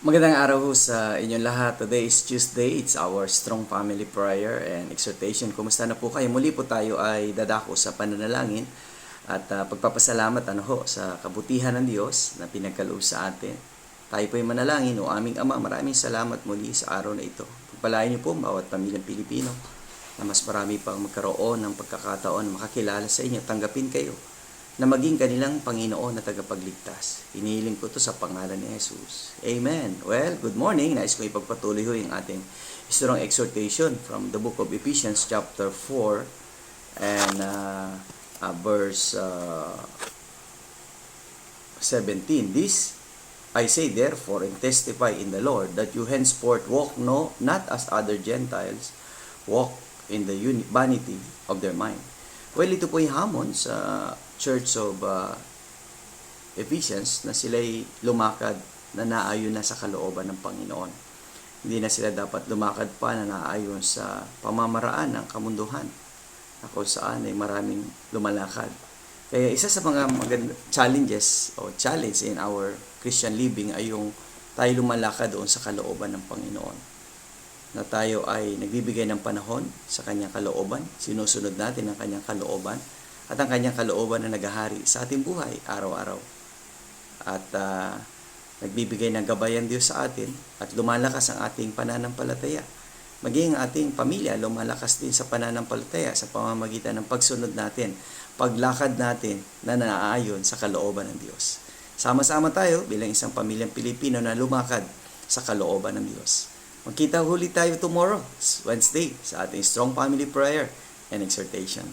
Magandang araw ho sa inyong lahat. Today is Tuesday. It's our Strong Family Prayer and Exhortation. Kumusta na po kayo? Muli po tayo ay dadako sa pananalangin at pagpapasalamat sa kabutihan ng Diyos na pinagkaloob sa atin. Tayo po ay manalangin. O aming Ama, maraming salamat muli sa araw na ito. Pagpalain niyo po bawat pamilyang Pilipino na mas marami pang magkaroon ng pagkakataon na makakilala sa inyo. Tanggapin kayo na maging kanilang Panginoon na tagapagligtas. Inihiling ko ito sa pangalan ni Jesus. Amen. Well, good morning. Nais ko ipagpatuloy yung ating strong exhortation from the book of Ephesians chapter 4 and verse 17. This I say therefore and testify in the Lord that you henceforth walk not as other Gentiles, walk in the vanity of their mind. Well, ito po yung hamon sa Church of Ephesians na sila'y lumakad na naayon na sa kalooban ng Panginoon. Hindi na sila dapat lumakad pa na naayon sa pamamaraan ng kamunduhan na kung saan ay maraming lumalakad. Kaya isa sa mga challenges o challenge in our Christian living ay yung tayo lumalakad doon sa kalooban ng Panginoon. Na tayo ay nagbibigay ng panahon sa kanyang kalooban, sinusunod natin ang kanyang kalooban, at ang kanyang kalooban na naghahari sa ating buhay araw-araw. At nagbibigay ng gabayan Diyos sa atin at lumalakas ang ating pananampalataya. Maging ating pamilya lumalakas din sa pananampalataya sa pamamagitan ng pagsunod natin, paglakad natin na naaayon sa kalooban ng Diyos. Sama-sama tayo bilang isang pamilyang Pilipino na lumakad sa kalooban ng Diyos. Magkita huli tayo tomorrow, Wednesday, sa ating Strong Family Prayer and Exhortation.